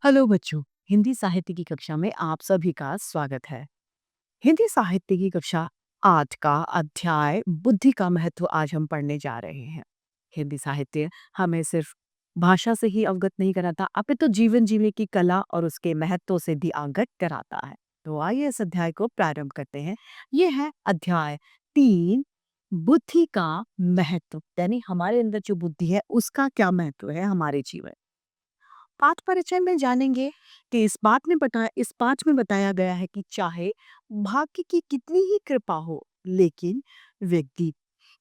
Hello बच्चों, हिंदी साहित्य की कक्षा में आप सभी का स्वागत है। हिंदी साहित्य की कक्षा 8 का अध्याय बुद्धि का महत्व आज हम पढ़ने जा रहे हैं। हिंदी साहित्य हमें सिर्फ भाषा से ही अवगत नहीं कराता, अपितु जीवन जीने की कला और उसके महत्व से भी अवगत कराता है। तो आइए इस अध्याय को प्रारंभ करते हैं। ये है अध्याय 3, बुद्धि का महत्व, यानी हमारे अंदर जो बुद्धि है उसका क्या महत्व है हमारे जीवन। पाठ परिचय में जानेंगे कि इस पाठ में बताया गया है कि चाहे भाग्य की कितनी ही कृपा हो, लेकिन व्यक्ति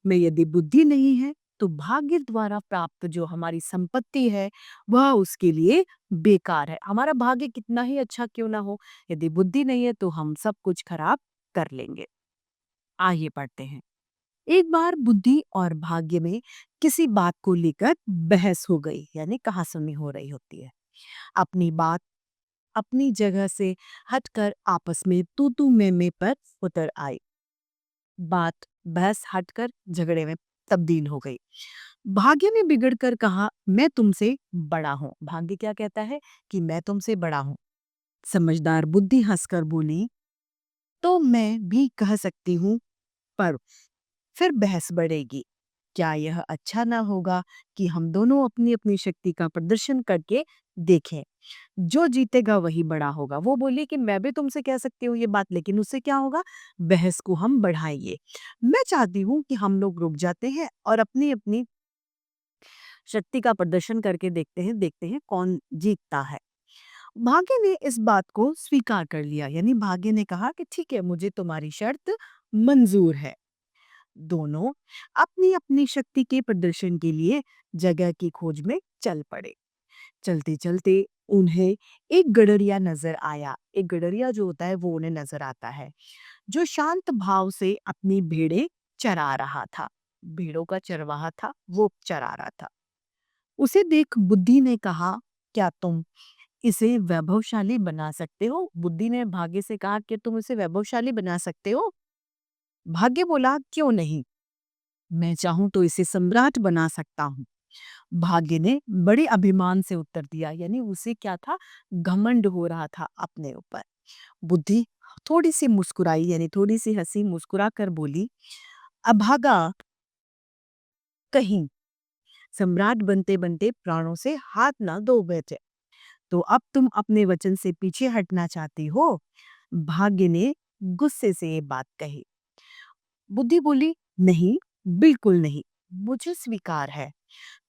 में यदि बुद्धि नहीं है तो भाग्य द्वारा प्राप्त जो हमारी संपत्ति है वह उसके लिए बेकार है। हमारा भाग्य कितना ही अच्छा क्यों ना हो, यदि बुद्धि नहीं है तो हम सब कुछ खराब कर लेंगे। आइए पढ़ते हैं। एक बार बुद्धि और भाग्य में किसी बात को लेकर बहस हो गई, यानी कहासुनी हो रही होती है। अपनी बात अपनी जगह से हटकर आपस में तू तू मैं पर उतर आई। बात बहस हटकर झगड़े में तब्दील हो गई। भाग्य ने बिगड़कर कहा, मैं तुमसे बड़ा हूं। भाग्य क्या कहता है कि मैं तुमसे बड़ा हूं। समझदार बुद्धि हंसकर बोली, तो मैं भी कह सकती हूँ, पर फिर बहस बढ़ेगी। क्या यह अच्छा ना होगा कि हम दोनों अपनी अपनी शक्ति का प्रदर्शन करके देखें। जो जीतेगा वही बड़ा होगा। वो बोली कि मैं भी तुमसे कह सकती हूँ ये बात, लेकिन उससे क्या होगा, बहस को हम बढ़ाएंगे। मैं चाहती हूँ कि हम लोग रुक जाते हैं और अपनी अपनी शक्ति का प्रदर्शन करके देखते हैं कौन जीतता है। भाग्य ने इस बात को स्वीकार कर लिया, यानी भाग्य ने कहा कि ठीक है, मुझे तुम्हारी शर्त मंजूर है। दोनों अपनी अपनी शक्ति के प्रदर्शन के लिए जगह की खोज में चल पड़े। चलते चलते उन्हें एक गडरिया नजर आया। एक गडरिया जो होता है वो उन्हें नजर आता है, जो शांत भाव से अपनी भेड़ें चरा रहा था। भेड़ों का चरवाहा था, वो चरा रहा था। उसे देख बुद्धि ने कहा, क्या तुम इसे वैभवशाली बना सकते हो? बुद्धि ने भाग्य से कहा कि तुम इसे वैभवशाली बना सकते हो। भाग्य बोला, क्यों नहीं, मैं चाहूं तो इसे सम्राट बना सकता हूँ। भाग्य ने बड़े अभिमान से उत्तर दिया, यानी उसे क्या था, घमंड हो रहा था अपने ऊपर। बुद्धि थोड़ी सी मुस्कुराई, यानी थोड़ी सी हंसी मुस्कुरा कर बोली, अभागा कहीं, सम्राट बनते बनते प्राणों से हाथ ना धो बैठे, तो अब तुम अपने वचन से पीछे हटना चाहती हो। भाग्य ने गुस्से से ये बात कही। बुद्धि बोली, नहीं, बिल्कुल नहीं, मुझे स्वीकार है,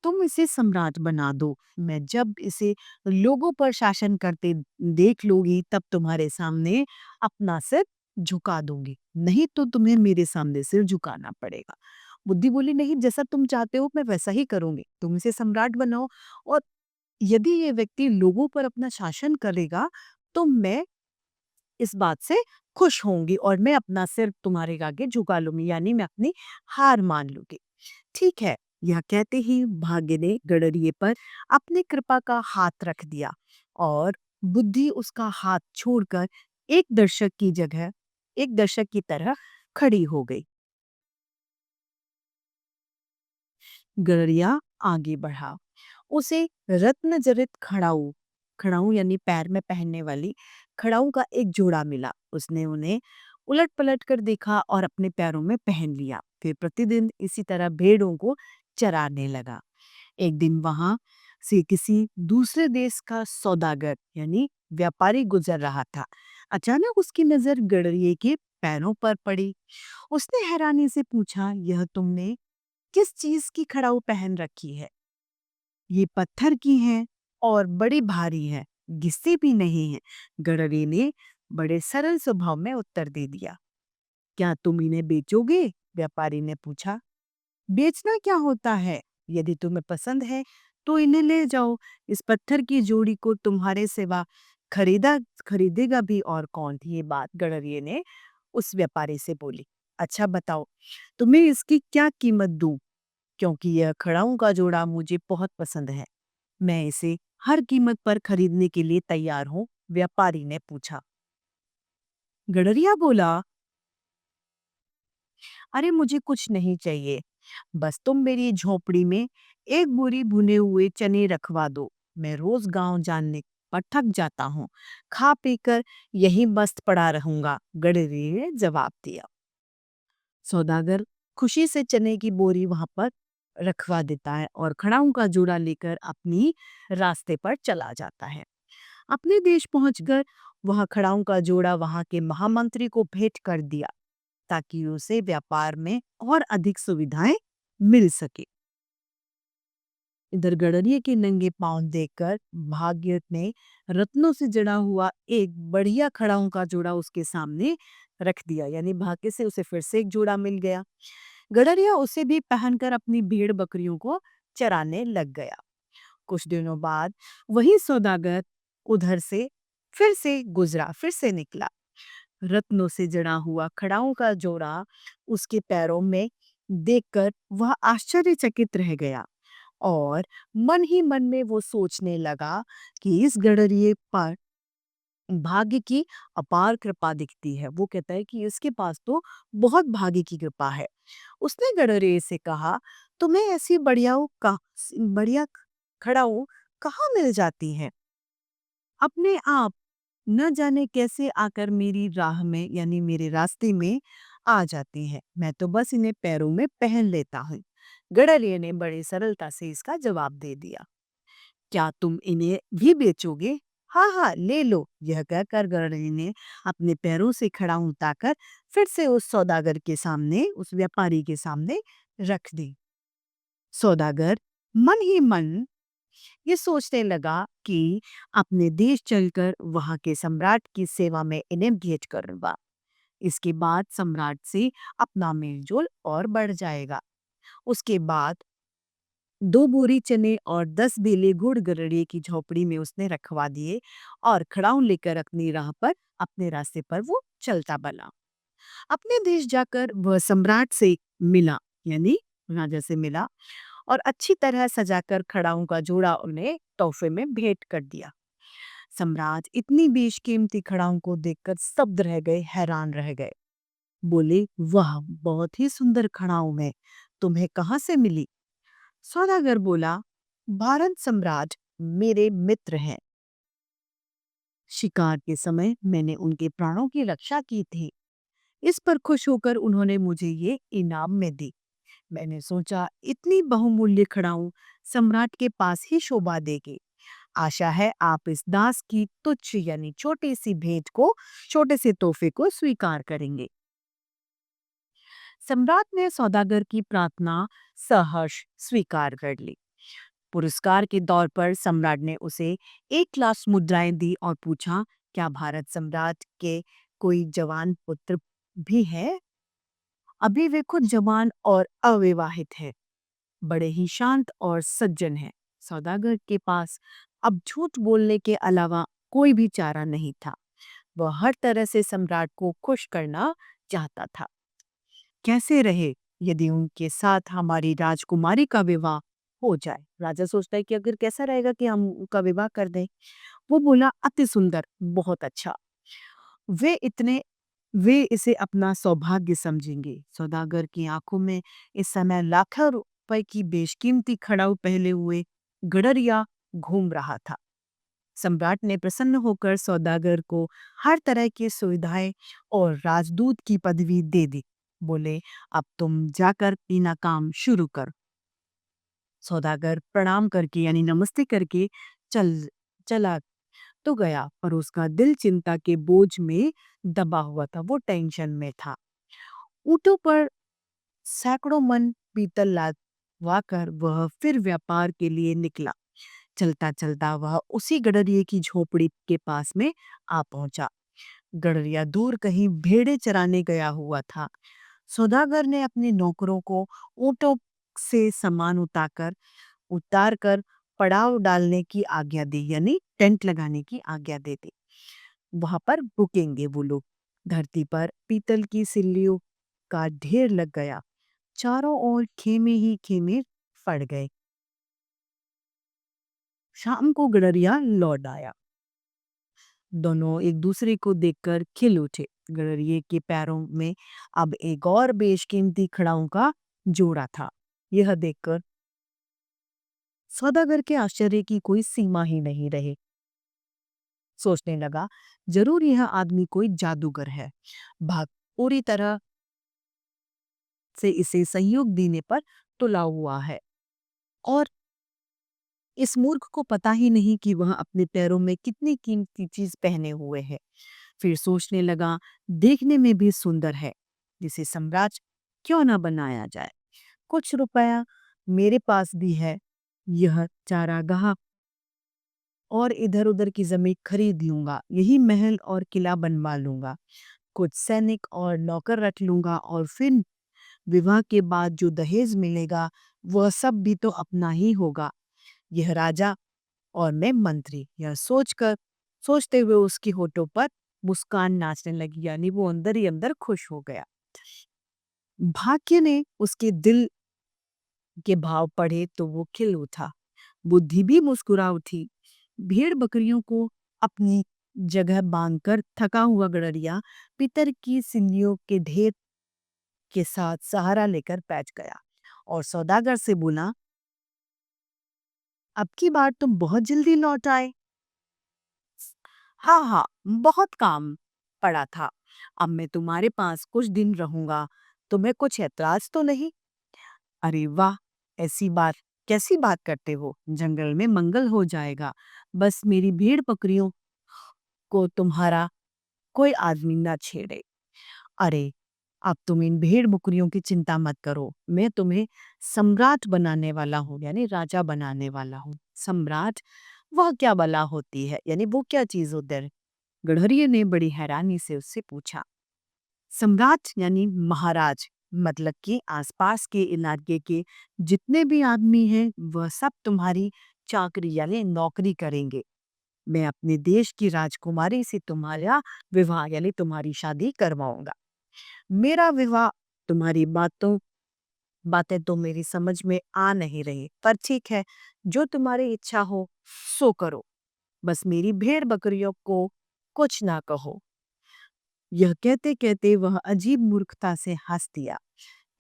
तुम इसे सम्राट बना दो। मैं जब इसे लोगों पर शासन करते देख लोगी तब तुम्हारे सामने अपना सिर झुका दूंगी, नहीं तो तुम्हें मेरे सामने सिर झुकाना पड़ेगा। बुद्धि बोली, नहीं, जैसा तुम चाहते हो मैं वैसा ही करूंगी, तुम इसे सम्राट बनाओ, और यदि ये व्यक्ति लोगों पर अपना शासन करेगा तो मैं इस बात से खुश होंगी और मैं अपना सिर तुम्हारे आगे झुका लूंगी, यानी मैं अपनी हार मान लूंगी। ठीक है। यह कहते ही भाग्य ने गडरिये पर अपने कृपा का हाथ रख दिया और बुद्धि उसका हाथ छोड़कर एक दर्शक की तरह खड़ी हो गई। गडरिया आगे बढ़ा। उसे रत्न जड़ित खड़ाऊ खड़ाऊ यानी पैर में पहनने वाली खड़ाऊ का एक जोड़ा मिला। उसने उन्हें उलट पलट कर देखा और अपने पैरों में पहन लिया। फिर प्रतिदिन इसी तरह भेड़ों को चराने लगा। एक दिन वहां से किसी दूसरे देश का सौदागर यानी व्यापारी गुजर रहा था। अचानक उसकी नजर गडरिये के पैरों पर पड़ी। उसने हैरानी से पूछा, यह तुमने किस चीज की खड़ाऊ पहन रखी है? ये पत्थर की हैं और बड़ी भारी है, घिसती भी नहीं है। गडरी ने बड़े सरल स्वभाव में उत्तर दे दिया। क्या तुम इन्हें बेचोगे? व्यापारी ने पूछा। बेचना क्या होता है? यदि तुम्हें पसंद है तो इन्हें ले जाओ। इस पत्थर की जोड़ी को तुम्हारे सिवा खरीदा खरीदेगा भी और कौन? ये बात गडरिये ने उस व्यापारी से बोली। अच्छा बताओ, तुम्हें इसकी क्या कीमत दूं? क्योंकि यह खड़ाऊं का जोड़ा मुझे बहुत पसंद है, मैं इसे हर कीमत पर खरीदने के लिए तैयार हूँ। व्यापारी ने पूछा। गडरिया बोला, अरे मुझे कुछ नहीं चाहिए, बस तुम मेरी झोपड़ी में एक बोरी भुने हुए चने रखवा दो। मैं रोज गांव जाने पर थक जाता हूँ, खा पीकर यही मस्त पड़ा रहूंगा, गडरिये ने जवाब दिया। सौदागर खुशी से चने की बोरी वहां पर रखवा देता है और खड़ाऊं का जोड़ा लेकर अपनी रास्ते पर चला जाता है। अपने देश पहुंचकर वह खड़ाऊं का जोड़ा वहां के महामंत्री को भेंट कर दिया ताकि उसे व्यापार में और अधिक सुविधाएं मिल सके। इधर गडरिये के नंगे पांव देखकर भाग्य ने रत्नों से जड़ा हुआ एक बढ़िया खड़ाऊं का जोड़ा उसके सामने रख दिया, यानी भाग्य से उसे फिर से एक जोड़ा मिल गया। गडरिया उसे भी पहनकर अपनी भेड़ बकरियों को चराने लग गया। कुछ दिनों बाद वही सौदागर उधर से फिर से निकला। रत्नों से जड़ा हुआ खड़ाऊं का जोड़ा उसके पैरों में देखकर वह आश्चर्यचकित रह गया और मन ही मन में वो सोचने लगा कि इस गडरिये पर भाग्य की अपार कृपा दिखती है। वो कहता है कि इसके पास तो बहुत भाग्य की कृपा है। उसने गडरिये से कहा, तुम्हें ऐसी बढ़िया खड़ाऊ कहाँ मिल जाती है? अपने आप न जाने कैसे आकर मेरी राह में यानी मेरे रास्ते में आ जाती हैं। मैं तो बस इन्हें पैरों में पहन लेता हूँ। गडरिये ने बड़ी सरलता से इसका जवाब दे दिया। क्या तुम इन्हें भी बेचोगे? हाँ हाँ, ले लो। यह कहकर गडरिये ने अपने पैरों से खड़ा उतारकर फिर से उस सौदागर के सामने, उस व्यापारी के सामने रख दी। सौदागर मन ही मन ये सोचने लगा कि अपने देश चलकर वहां के सम्राट की सेवा में इन्हें भेंट करूंगा। इसके बाद सम्राट से अपना मेलजोल और बढ़ जाएगा। उसके बाद 2 बोरी चने और 10 बेले गुड़ गडरिये की झोपड़ी में उसने रखवा दिए और खड़ाऊं लेकर अपनी राह पर अपने रास्ते पर वो चलता बना। अपने देश जाकर वह सम्राट से मिला, यानी राजा से मिला और अच्छी तरह सजाकर खड़ाऊं का जोड़ा उन्हें तोहफे में भेंट कर दिया। सम्राट इतनी बेशकीमती खड़ाऊं को देखकर स्तब्ध रह गए, हैरान रह गए। बोले, वाह, बहुत ही सुंदर खड़ाऊं है, तुम्हें कहाँ से मिली? सौदागर बोला, भारत सम्राट मेरे मित्र हैं। शिकार के समय मैंने उनके प्राणों की रक्षा की थी। इस पर खुश होकर उन्होंने मुझे ये इनाम में दी। मैंने सोचा इतनी बहुमूल्य खड़ाऊं सम्राट के पास ही शोभा देगी। आशा है आप इस दास की तुच्छ यानी छोटी सी भेंट को, छोटे से तोहफे को स्वीकार करेंगे। सम्राट ने सौदागर की प्रार्थना सहर्ष स्वीकार कर ली। पुरस्कार के तौर पर सम्राट ने उसे 1 लाख मुद्राएं दी और पूछा, क्या भारत सम्राट के कोई जवान पुत्र भी है? अभी वे खुद जवान और अविवाहित है, बड़े ही शांत और सज्जन हैं। सौदागर के पास अब झूठ बोलने के अलावा कोई भी चारा नहीं था। वह हर तरह से सम्राट को खुश करना चाहता था। कैसे रहे यदि उनके साथ हमारी राजकुमारी का विवाह हो जाए? राजा सोचता है कि अगर कैसा रहेगा कि हम उनका विवाह कर दें। वो बोला, अति सुंदर, बहुत अच्छा। वे इतने वे इसे अपना सौभाग्य समझेंगे। सौदागर की आंखों में इस समय लाखों रुपए की बेशकीमती खड़ाऊ पहले हुए गडरिया घूम रहा था। सम्राट ने प्रसन्न होकर सौदागर को हर तरह की सुविधाएं और राजदूत की पदवी दे दी। बोले, अब तुम जाकर अपना काम शुरू कर। सौदागर प्रणाम करके यानी नमस्ते करके चल चला तो गया, पर उसका दिल चिंता के बोझ में दबा हुआ था। वो टेंशन में था। ऊँटों पर सैकड़ों मन पीतल लादवा कर वह फिर व्यापार के लिए निकला। चलता चलता वह उसी गडरिये की झोपड़ी के पास में आ पहुंचा। गडरिया दूर कहीं भेड़े चराने गया हुआ था। सौदागर ने अपने नौकरों को ऊँटों से सामान उतार कर पड़ाव डालने की आज्ञा दी, यानी टेंट लगाने की आज्ञा दे दी। वहां पर रुकेंगे वो लोग। धरती पर पीतल की सिल्लियों का ढेर लग गया। चारों ओर खेमे ही खेमे पड़ गए। शाम को गडरिया लौट आया। दोनों एक दूसरे को देखकर खिल उठे। गडरिये के पैरों में अब एक और बेशकीमती खड़ाऊं का जोड़ा था। यह देखकर सौदागर के आश्चर्य की कोई सीमा ही नहीं रही। सोचने लगा, जरूर यह आदमी कोई जादूगर है। भाग पूरी तरह से इसे सहयोग देने पर तुला हुआ है और इस मूर्ख को पता ही नहीं कि वह अपने पैरों में कितनी कीमती चीज पहने हुए है। फिर सोचने लगा, देखने में भी सुंदर है, जिसे सम्राट क्यों ना बनाया जाए। कुछ रुपया मेरे पास भी है, यह चारागाह और इधर उधर की जमीन खरीद लूंगा, यही महल और किला बनवा लूंगा, कुछ सैनिक और नौकर रख लूंगा और फिर विवाह के बाद जो दहेज मिलेगा वह सब भी तो अपना ही होगा। यह राजा और मैं मंत्री। यह सोचते हुए उसकी होठों पर मुस्कान नाचने लगी, यानी वो अंदर ही अंदर खुश हो गया। भाग्य ने उसके दिल के भाव पढ़े तो वो खिल उठा, बुद्धि भी मुस्कुरा उठी। भेड़ बकरियों को अपनी जगह बांधकर थका हुआ गडरिया पितर की सिंदियों के ढेर के साथ सहारा लेकर बैठ गया और सौदागर से बोला, अब की बार तुम बहुत जल्दी लौट आए। हाँ हाँ, बहुत काम पड़ा था। अब मैं तुम्हारे पास कुछ दिन रहूंगा, तुम्हें कुछ ऐतराज तो नहीं? अरे वाह, ऐसी बात कैसी बात करते हो, जंगल में मंगल हो जाएगा। बस मेरी भेड़ बकरियों को तुम्हारा कोई आदमी ना छेड़े। अरे, अब तुम इन भेड़ बकरियों की चिंता मत करो, मैं तुम्हें सम्राट बनाने वाला हूँ, यानी राजा बनाने वाला हूँ। सम्राट, वह क्या बला होती है, यानी वो क्या चीज उधर? गडरिये ने बड़ी हैरानी से उससे पूछा। सम्राट यानी महाराज, मतलब कि आसपास के इलाके के जितने भी आदमी हैं वह सब तुम्हारी चाकरी यानी नौकरी करेंगे। मैं अपने देश की राजकुमारी से तुम्हारा विवाह यानी तुम्हारी शादी करवाऊंगा। मेरा विवाह, तुम्हारी बातें तो मेरी समझ में आ नहीं रही, पर ठीक है, जो तुम्हारी इच्छा हो सो करो, बस मेरी भेड़ बकरियों को कुछ ना कहो। यह कहते कहते वह अजीब मूर्खता से हंस दिया।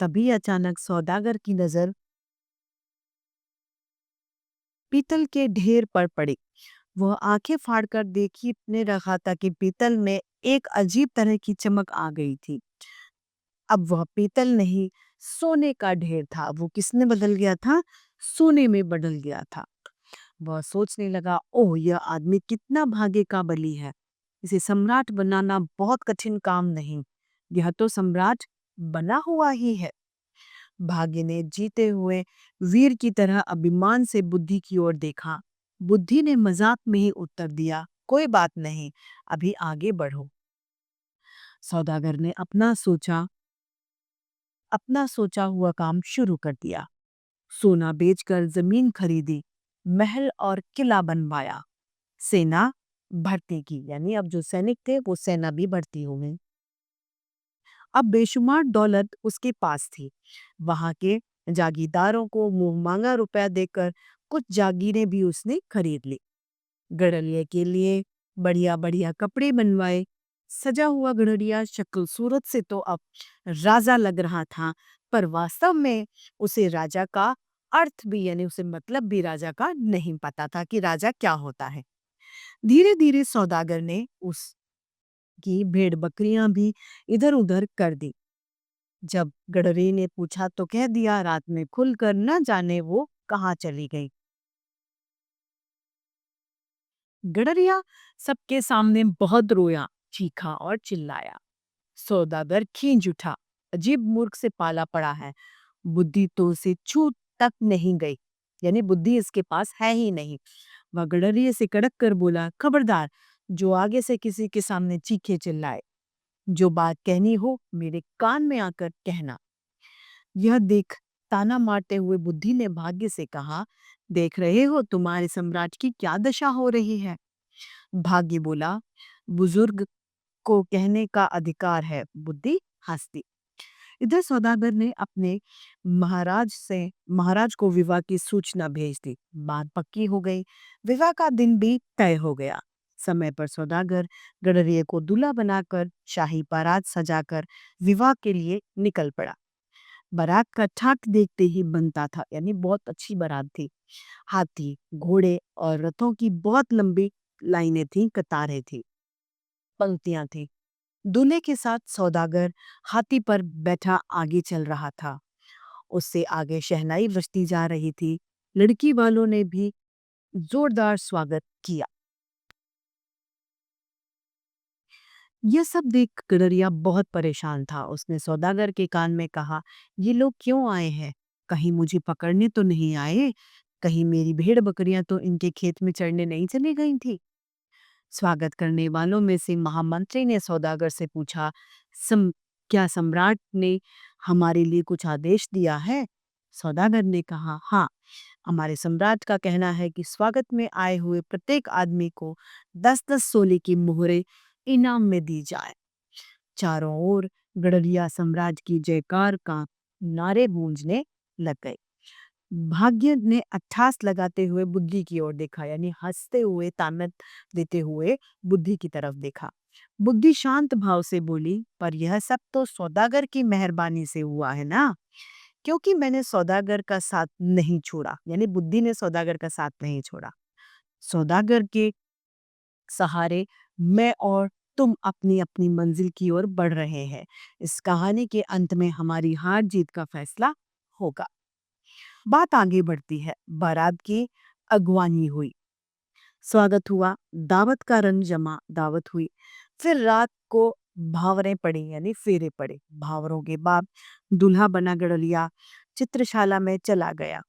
तभी अचानक सौदागर की नजर पीतल के ढेर पर पड़ी। वह आंखें फाड़कर देखने रहा था कि पीतल में एक अजीब तरह की चमक आ गई थी। अब वह पीतल नहीं, सोने का ढेर था। वो किसने बदल गया था? सोने में बदल गया था। वह सोचने लगा, ओह, यह आदमी कितना भाग्य का बली है। इसे सम्राट बनाना बहुत कठिन काम नहीं, यह तो सम्राट बना हुआ ही है। भाग्य ने जीते हुए वीर की तरह अभिमान से बुद्धि की ओर देखा। बुद्धि ने मजाक में ही उत्तर दिया, कोई बात नहीं, अभी आगे बढ़ो। सौदागर ने अपना सोचा हुआ काम शुरू कर दिया। सोना बेचकर जमीन खरीदी, महल और किला बनवाया, सेना भर्ती की, यानी अब जो सैनिक थे वो सेना भी भर्ती हो गई। अब बेशुमार दौलत उसके पास थी। वहां के जागीरदारों को मुंह मांगा रुपया देकर कुछ जागीरें भी उसने खरीद ली। गडरिये के लिए बढ़िया बढ़िया कपड़े बनवाए। सजा हुआ गडरिया शक्ल सूरत से तो अब राजा लग रहा था, पर वास्तव में उसे राजा का अर्थ भी यानी उसे मतलब भी राजा का नहीं पता था कि राजा क्या होता है। धीरे धीरे सौदागर ने उसकी भेड़ बकरियां भी इधर उधर कर दी। जब गडरी ने पूछा तो कह दिया, रात में खुलकर न जाने वो कहाँ चली गई। गडरिया सबके सामने बहुत रोया, चीखा और चिल्लाया। सौदागर खींच उठा, अजीब मूर्ख से पाला पड़ा है, बुद्धि तो उसे छू तक नहीं गई, यानी बुद्धि इसके पास है ही नहीं। वह गडरिये से कड़क कर बोला, खबरदार, जो आगे से किसी के सामने चीखे चिल्लाए, जो बात कहनी हो मेरे कान में आकर कहना। यह देख ताना मारते हुए बुद्धि ने भाग्य से कहा, देख रहे हो तुम्हारे सम्राट की क्या दशा हो रही है। भाग्य बोला, बुजुर्ग को कहने का अधिकार है। बुद्धि हंस दी। इधर सौदागर ने अपने महाराज को विवाह की सूचना भेज दी। बात पक्की हो गई। विवाह का दिन भी तय हो गया। समय पर सौदागर गडरिये को दूल्हा बनाकर शाही बारात सजाकर विवाह के लिए निकल पड़ा। बारात का ठाट देखते ही बनता था, यानी बहुत अच्छी बारात थी। हाथी, घोड़े और रथों की बहुत लंबी लाइनें थीं, कतारें थीं, पंक्तियां थीं। दूल्हे के साथ सौदागर हाथी पर बैठा आगे चल रहा था। उससे आगे शहनाई बजती जा रही थी। लड़की वालों ने भी जोरदार स्वागत किया। यह सब देख गडरिया बहुत परेशान था। उसने सौदागर के कान में कहा, ये लोग क्यों आए हैं? कहीं मुझे पकड़ने तो नहीं आए? कहीं मेरी भेड़ बकरियां तो इनके खेत में चढ़ने नहीं चली गई थी? स्वागत करने वालों में से महामंत्री ने सौदागर से पूछा, सम क्या सम्राट ने हमारे लिए कुछ आदेश दिया है? सौदागर ने कहा, हाँ, हमारे सम्राट का कहना है कि स्वागत में आए हुए प्रत्येक आदमी को 10-10 सोने की मोहरें इनाम में दी जाए। चारों ओर गडरिया साम्राज्य की जयकार का नारे गूंजने लग गए। भाग्य ने अट्ठास लगाते हुए बुद्धि की ओर देखा, यानी हंसते हुए ताकत देते हुए बुद्धि की तरफ देखा। बुद्धि शांत भाव से बोली, पर यह सब तो सौदागर की मेहरबानी से हुआ है ना, क्योंकि मैंने सौदागर का साथ नहीं छोड़ा। यानी बुद्धि ने सौदागर का साथ नहीं छोड़ा। सौदागर के सहारे मैं और तुम अपनी अपनी मंजिल की ओर बढ़ रहे हैं। इस कहानी के अंत में हमारी हार जीत का फैसला होगा। बात आगे बढ़ती है। बारात की अगवानी हुई, स्वागत हुआ, दावत का रंग जमा, दावत हुई। फिर रात को भावरें पड़ी, यानी फेरे पड़े। भावरों के बाद दूल्हा बना गडलिया चित्रशाला में चला गया।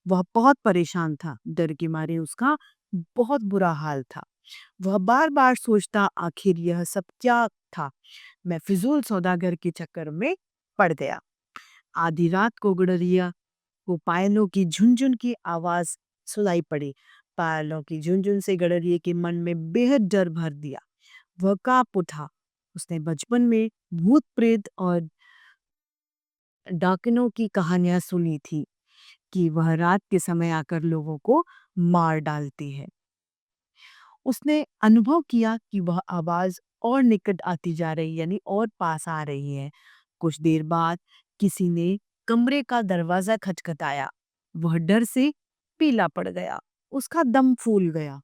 वह बहुत परेशान था। डर के मारे उसका बहुत बुरा हाल था। वह बार बार सोचता, आखिर यह सब क्या था? मैं फिजूल सौदागर के चक्कर में पड़ गया। आधी रात को गडरिया को पायलों की झुनझुन की आवाज सुनाई पड़ी। पायलों की झुनझुन से गडरिये के मन में बेहद डर भर दिया। वह कांप उठा। उसने बचपन में भूत प्रेत और डाकिनों की कहानियां सुनी थी कि वह रात के समय आकर लोगों को मार डालती है। उसने अनुभव किया कि वह आवाज और निकट आती जा रही, यानी और पास आ रही है। कुछ देर बाद किसी ने कमरे का दरवाजा खटखटाया। वह डर से पीला पड़ गया। उसका दम फूल गया।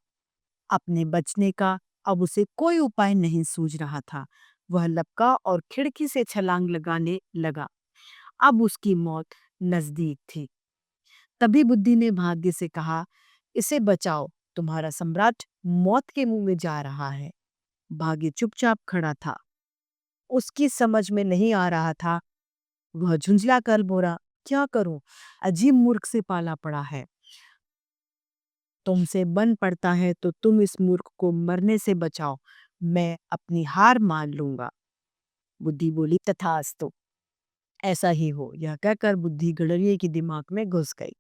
अपने बचने का अब उसे कोई उपाय नहीं सूझ रहा था। वह लपका और खिड़की से छलांग लगाने लगा। अब उसकी मौत नजदीक थी। तभी बुद्धि ने भाग्य से कहा, इसे बचाओ, तुम्हारा सम्राट मौत के मुंह में जा रहा है। भाग्य चुपचाप खड़ा था। उसकी समझ में नहीं आ रहा था। वह झुंझला कर बोला, क्या करूं? अजीब मूर्ख से पाला पड़ा है। तुमसे बन पड़ता है तो तुम इस मूर्ख को मरने से बचाओ। मैं अपनी हार मान लूंगा। बुद्धि बोली, तथास्तु, ऐसा ही हो। यह कहकर बुद्धि गडरिये के दिमाग में घुस गई।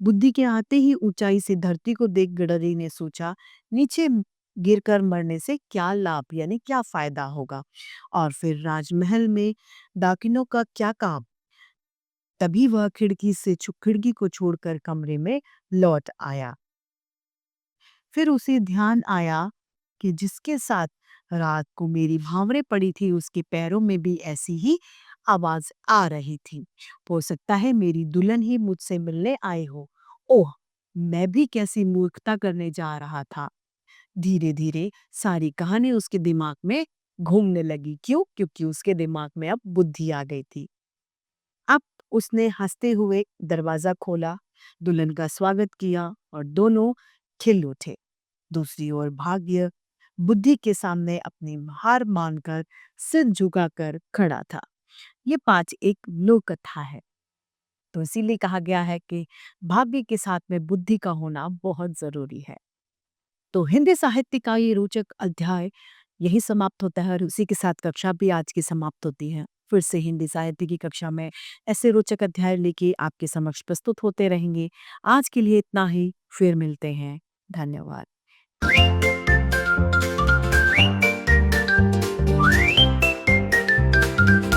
बुद्धि के आते ही ऊंचाई से धरती को देख गडरिये ने सोचा, नीचे गिरकर मरने से क्या लाभ, यानी क्या फायदा होगा, और फिर राजमहल में डाकिनों का क्या काम। तभी वह खिड़की को छोड़कर कमरे में लौट आया। फिर उसे ध्यान आया कि जिसके साथ रात को मेरी भांवरें पड़ी थी, उसके पैरों में भी ऐसी ही आवाज आ रही थी। हो सकता है मेरी दुल्हन ही मुझसे मिलने आई हो। ओह, मैं भी कैसी मूर्खता करने जा रहा था। धीरे धीरे सारी कहानी उसके दिमाग में घूमने लगी। क्यों? क्योंकि उसके दिमाग में अब बुद्धि आ गई थी। अब उसने हंसते हुए दरवाजा खोला, दुल्हन का स्वागत किया और दोनों खिल उठे। दूसरी ओर भाग्य बुद्धि के सामने अपनी हार मानकर सिर झुकाकर खड़ा था। ये 5 एक लोक कथा है। तो इसीलिए कहा गया है कि भाग्य के साथ में बुद्धि का होना बहुत जरूरी है। तो हिंदी साहित्य का ये रोचक अध्याय यही समाप्त होता है और उसी के साथ कक्षा भी आज की समाप्त होती है। फिर से हिंदी साहित्य की कक्षा में ऐसे रोचक अध्याय लेके आपके समक्ष प्रस्तुत होते रहेंगे। आज के लिए इतना ही, फिर मिलते हैं। धन्यवाद।